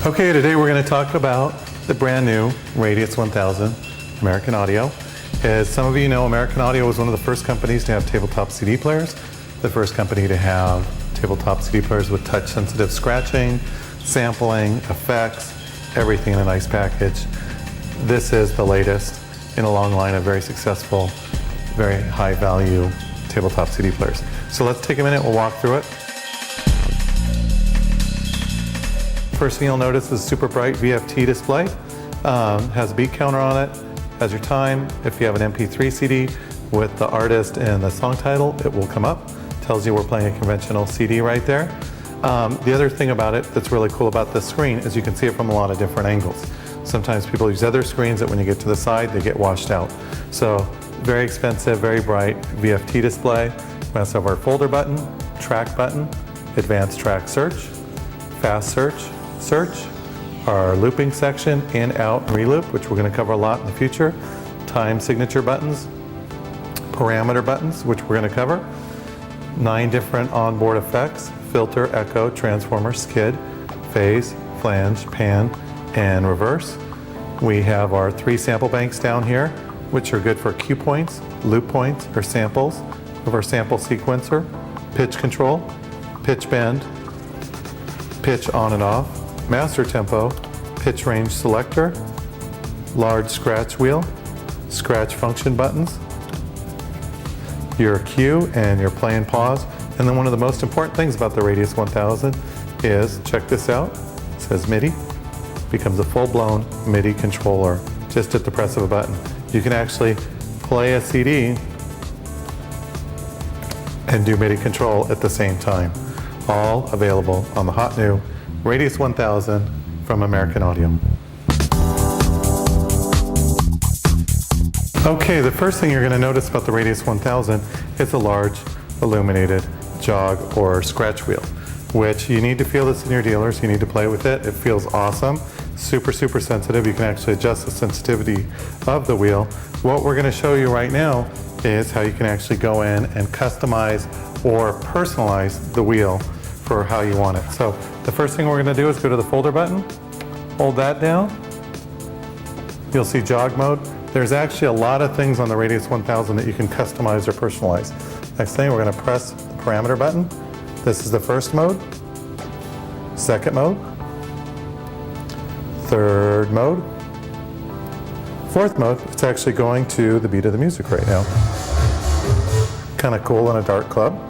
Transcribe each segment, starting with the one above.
Okay, today we're going to talk about the brand new Radius 1000 American Audio. As some of you know, American Audio was one of the first companies to have tabletop CD players, the first company to have tabletop CD players with touch-sensitive scratching, sampling, effects, everything in a nice package. This is the latest in a long line of very successful, very high-value tabletop CD players. So let's take a minute, we'll walk through it. First thing you'll notice is super bright VFT display. Has a beat counter on it, has your time. If you have an MP3 CD with the artist and the song title, it will come up. Tells you we're playing a conventional CD right there. The other thing about it that's really cool about this screen is you can see it from a lot of different angles. Sometimes people use other screens that when you get to the side, they get washed out. So very expensive, very bright VFT display. We also have our folder button, track button, advanced track search, fast search, our looping section, in, out, and reloop, which we're going to cover a lot in the future, time signature buttons, parameter buttons, which we're going to cover, 9 different onboard effects, filter, echo, transformer, skid, phase, flange, pan, and reverse. We have our 3 sample banks down here, which are good for cue points, loop points, or samples. We have our sample sequencer, pitch control, pitch bend, pitch on and off, master tempo, pitch range selector, large scratch wheel, scratch function buttons, your cue and your play and pause. And then one of the most important things about the Radius 1000 is, check this out, it says Midi, becomes a full-blown Midi controller just at the press of a button. You can actually play a CD and do Midi control at the same time. All available on the hot new Radius 1000 from American Audio. Okay, the first thing you're going to notice about the Radius 1000 is a large illuminated jog or scratch wheel, which you need to feel this in your dealers. You need to play with it. It feels awesome. Super sensitive. You can actually adjust the sensitivity of the wheel. What we're going to show you right now is how you can actually go in and customize or personalize the wheel for how you want it. So the first thing we're going to do is go to the folder button, hold that down. You'll see jog mode. There's actually a lot of things on the Radius 1000 that you can customize or personalize. Next thing, we're going to press the parameter button. This is the first mode, second mode, third mode, fourth mode. It's actually going to the beat of the music right now. Kind of cool in a dark club.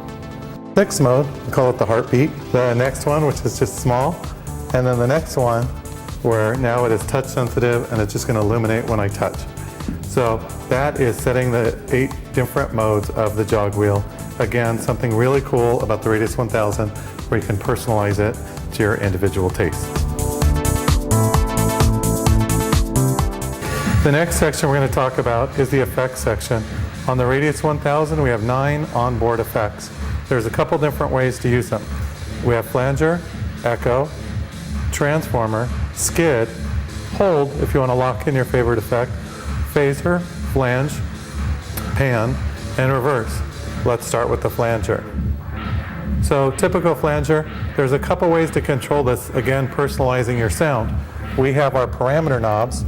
Sixth mode, we call it the heartbeat. The next one, which is just small, and then the next one, where now it is touch sensitive and it's just going to illuminate when I touch. So that is setting the 8 different modes of the jog wheel. Again, something really cool about the Radius 1000 where you can personalize it to your individual taste. The next section we're going to talk about is the effects section. On the Radius 1000, we have 9 onboard effects. There's a couple different ways to use them. We have flanger, echo, transformer, skid, hold if you want to lock in your favorite effect, phaser, flange, pan, and reverse. Let's start with the flanger. So typical flanger, there's a couple ways to control this, again personalizing your sound. We have our parameter knobs.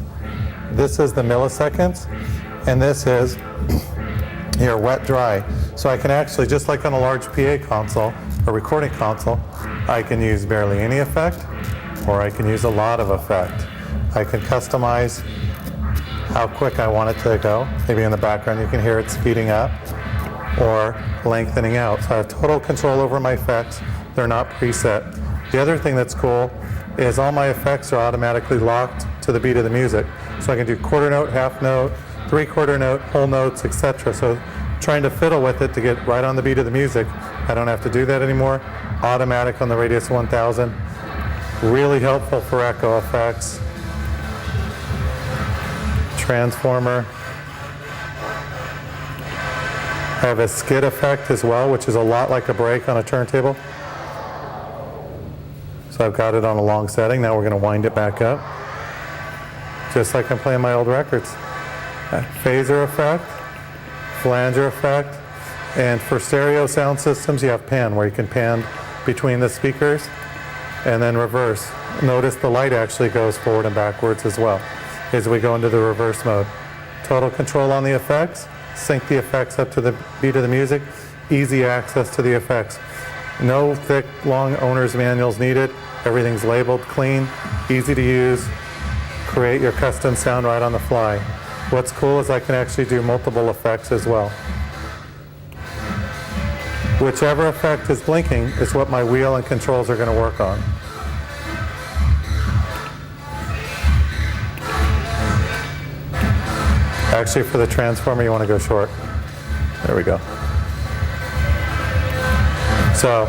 This is the milliseconds, and this is your wet dry. So I can actually, just like on a large PA console, a recording console, I can use barely any effect, or I can use a lot of effect. I can customize how quick I want it to go. Maybe in the background you can hear it speeding up or lengthening out. So I have total control over my effects. They're not preset. The other thing that's cool is all my effects are automatically locked to the beat of the music. So I can do quarter note, half note, 3/4 note, whole notes, etc. So trying to fiddle with it to get right on the beat of the music, I don't have to do that anymore. Automatic on the Radius 1000. Really helpful for echo effects. Transformer. I have a skid effect as well, which is a lot like a break on a turntable. So I've got it on a long setting. Now we're going to wind it back up, just like I'm playing my old records. Phaser effect, flanger effect, and for stereo sound systems you have pan, where you can pan between the speakers, and then reverse, notice the light actually goes forward and backwards as well as we go into the reverse mode. Total control on the effects, sync the effects up to the beat of the music, easy access to the effects. No thick, long owner's manuals needed. Everything's labeled clean, easy to use. Create your custom sound right on the fly. What's cool is I can actually do multiple effects as well. Whichever effect is blinking is what my wheel and controls are going to work on. Actually, for the transformer, you want to go short. There we go. So,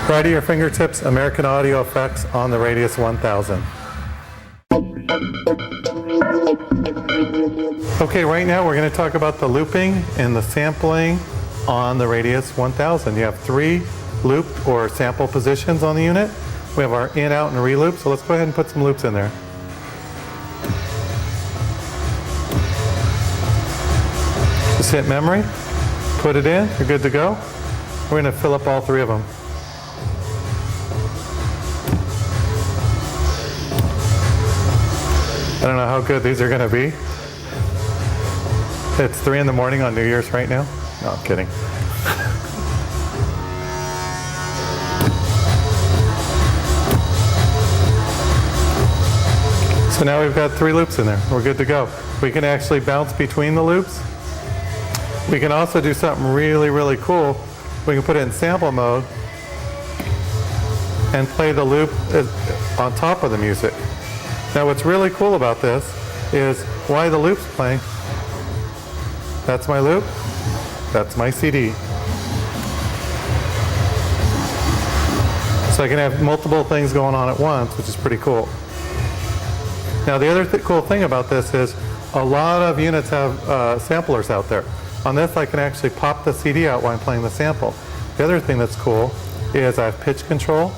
right at your fingertips, American Audio effects on the Radius 1000. Okay, right now we're going to talk about the looping and the sampling on the Radius 1000. You have 3 loop or sample positions on the unit. We have our in, out, and re-loop, so let's go ahead and put some loops in there. Just hit memory, put it in, you're good to go. We're going to fill up all 3 of them. I don't know how good these are going to be. It's 3 in the morning on New Year's right now. No, I'm kidding. So now we've got 3 loops in there. We're good to go. We can actually bounce between the loops. We can also do something really, really cool. We can put it in sample mode and play the loop on top of the music. Now what's really cool about this is why the loop's playing. That's my loop. That's my CD. So I can have multiple things going on at once, which is pretty cool. Now the other cool thing about this is a lot of units have samplers out there. On this I can actually pop the CD out while I'm playing the sample. The other thing that's cool is I have pitch control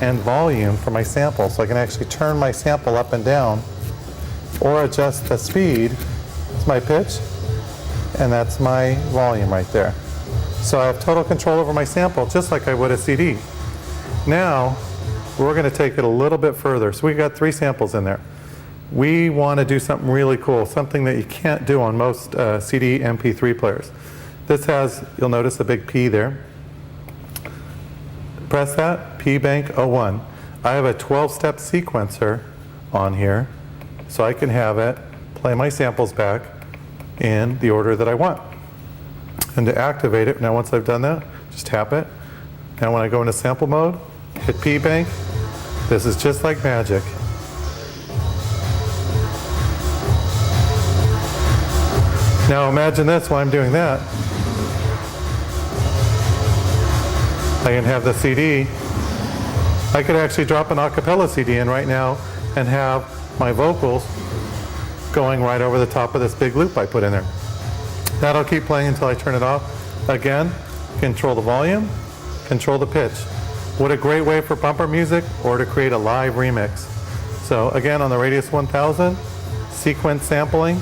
and volume for my sample. So I can actually turn my sample up and down or adjust the speed. It's my pitch and that's my volume right there. So I have total control over my sample just like I would a CD. Now we're going to take it a little bit further. So we've got 3 samples in there. We want to do something really cool, something that you can't do on most CD MP3 players. This has, you'll notice a big P there. Press that, P Bank 01. I have a 12-step sequencer on here, so I can have it play my samples back in the order that I want. And to activate it, now once I've done that, just tap it. Now when I go into sample mode, hit P Bank. This is just like magic. Now imagine this while I'm doing that. I can have the CD. I could actually drop an acapella CD in right now and have my vocals going right over the top of this big loop I put in there. That'll keep playing until I turn it off. Again, control the volume, control the pitch. What a great way for bumper music or to create a live remix. So again, on the Radius 1000, sequence sampling.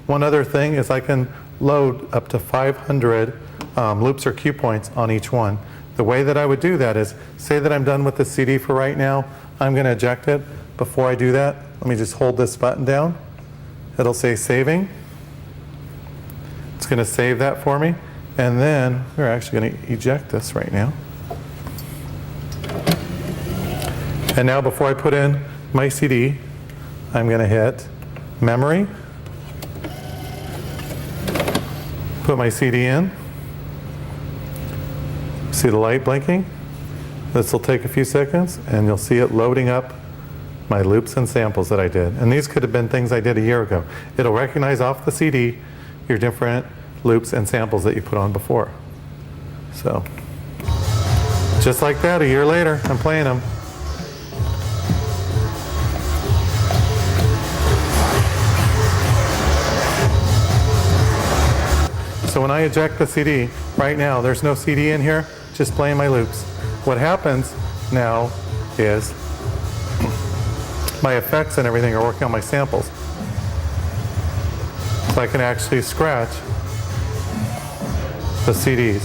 One other thing is I can load up to 500 loops or cue points on each one. The way that I would do that is, say that I'm done with the CD for right now, I'm going to eject it. Before I do that, let me just hold this button down. It'll say saving. It's going to save that for me. And then we're actually going to eject this right now. And now before I put in my CD, I'm going to hit memory. Put my CD in. See the light blinking? This will take a few seconds and you'll see it loading up my loops and samples that I did. And these could have been things I did a year ago. It'll recognize off the CD your different loops and samples that you put on before. So, just like that, a year later, I'm playing them. So when I eject the CD, right now, there's no CD in here, just playing my loops. What happens now is my effects and everything are working on my samples. So I can actually scratch the CDs.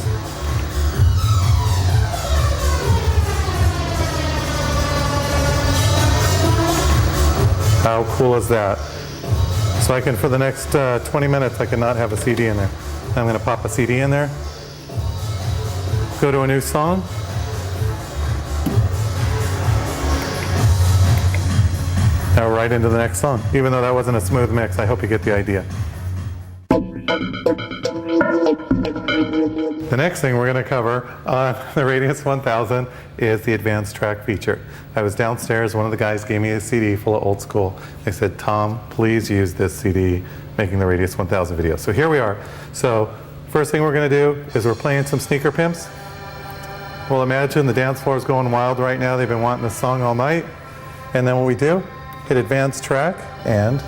How cool is that? So I can, for the next 20 minutes, I cannot have a CD in there. I'm going to pop a CD in there, go to a new song, now right into the next song. Even though that wasn't a smooth mix, I hope you get the idea. The next thing we're going to cover on the Radius 1000 is the advanced track feature. I was downstairs, one of the guys gave me a CD full of old school. They said, Tom, please use this CD making the Radius 1000 video. So here we are. So first thing we're going to do is we're playing some Sneaker Pimps. Well, imagine the dance floor is going wild right now. They've been wanting this song all night. And then what we do, hit advanced track, and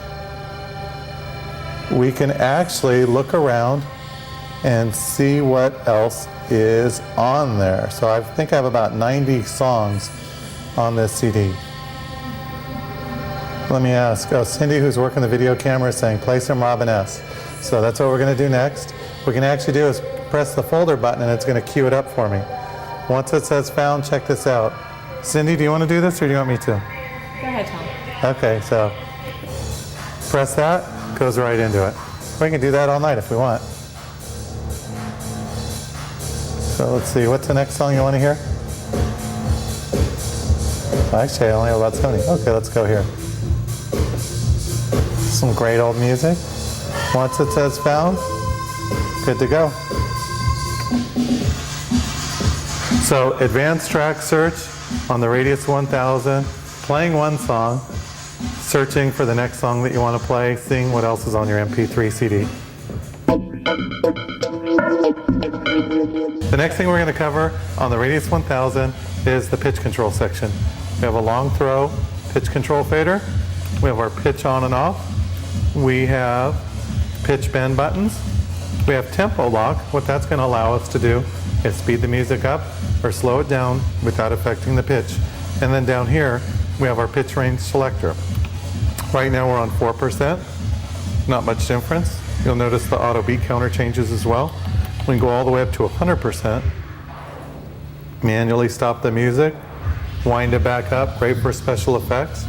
we can actually look around and see what else is on there. So I think I have about 90 songs on this CD. Let me ask, Cindy, who's working the video camera, is saying play some Robin S. So that's what we're going to do next. What we can actually do is press the folder button and it's going to queue it up for me. Once it says found, check this out. Cindy, do you want to do this or do you want me to? Go ahead, Tom. Okay, so press that, goes right into it. We can do that all night if we want. So let's see, what's the next song you want to hear? Actually, I only have about 70. Okay, let's go here. Some great old music. Once it says found, good to go. So advanced track search on the Radius 1000, playing one song, searching for the next song that you want to play, seeing what else is on your MP3 CD. The next thing we're going to cover on the Radius 1000 is the pitch control section. We have a long throw pitch control fader. We have our pitch on and off. We have pitch bend buttons. We have tempo lock. What that's going to allow us to do is speed the music up or slow it down without affecting the pitch. And then down here, we have our pitch range selector. Right now we're on 4%. Not much difference. You'll notice the auto beat counter changes as well. We can go all the way up to 100%. Manually stop the music, wind it back up, great for special effects.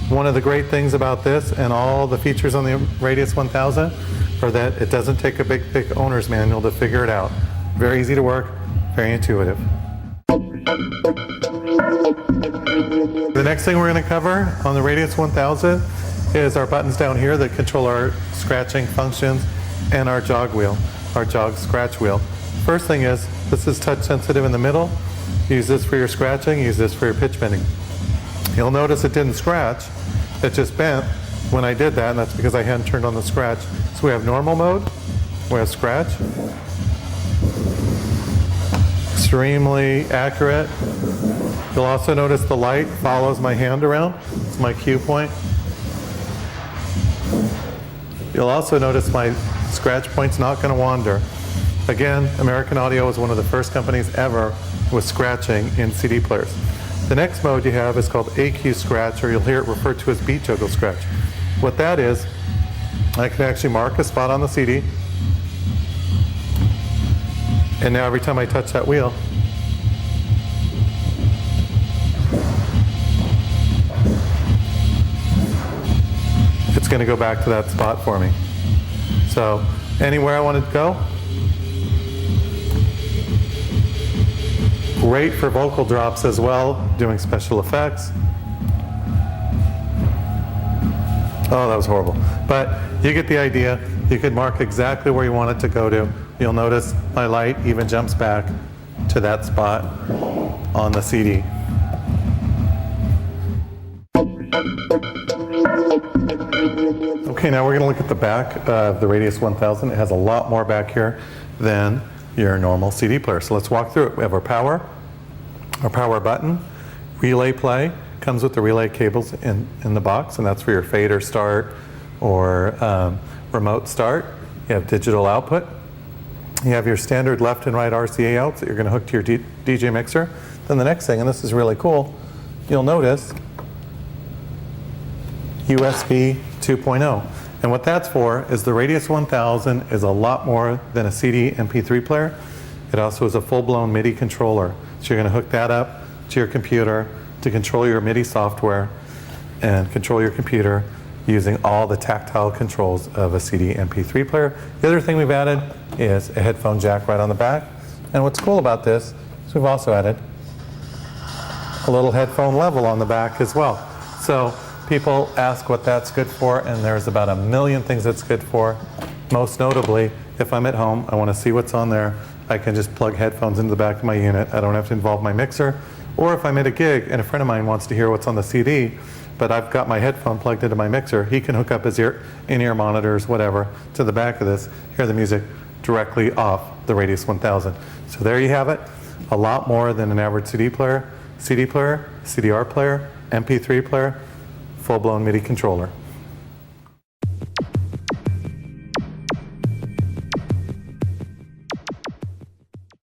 One of the great things about this and all the features on the Radius 1000 are that it doesn't take a big, thick owner's manual to figure it out. Very easy to work, very intuitive. The next thing we're going to cover on the Radius 1000 is our buttons down here that control our scratching functions and our jog wheel, our jog scratch wheel. First thing is, this is touch sensitive in the middle. Use this for your scratching, use this for your pitch bending. You'll notice it didn't scratch, it just bent when I did that, and that's because I hadn't turned on the scratch. So we have normal mode, we have scratch. Extremely accurate. You'll also notice the light follows my hand around. It's my cue point. You'll also notice my scratch point's not going to wander. Again, American Audio was one of the first companies ever with scratching in CD players. The next mode you have is called AQ Scratch, or you'll hear it referred to as Beat Juggle Scratch. What that is, I can actually mark a spot on the CD, and now every time I touch that wheel, it's going to go back to that spot for me. So anywhere I want to go. Great for vocal drops as well, doing special effects. Oh, that was horrible. But you get the idea. You could mark exactly where you want it to go to. You'll notice my light even jumps back to that spot on the CD. Okay, now we're going to look at the back of the Radius 1000. It has a lot more back here than your normal CD player. So let's walk through it. We have our power button, relay play, comes with the relay cables in the box, and that's for your fader start or remote start. You have digital output. You have your standard left and right RCA outs that you're going to hook to your DJ mixer. Then the next thing, and this is really cool, you'll notice USB 2.0. And what that's for is the Radius 1000 is a lot more than a CD MP3 player. It also is a full-blown Midi controller. So you're going to hook that up to your computer to control your Midi software. and control your computer using all the tactile controls of a CD MP3 player. The other thing we've added is a headphone jack right on the back. And what's cool about this is we've also added a little headphone level on the back as well. So people ask what that's good for, and there's about a million things it's good for. Most notably, if I'm at home, I want to see what's on there, I can just plug headphones into the back of my unit. I don't have to involve my mixer. Or if I'm at a gig and a friend of mine wants to hear what's on the CD, but I've got my headphone plugged into my mixer, he can hook up his in-ear monitors, whatever, to the back of this, hear the music directly off the Radius 1000. So there you have it. A lot more than an average CD player, CDR player, MP3 player, full-blown MIDI controller.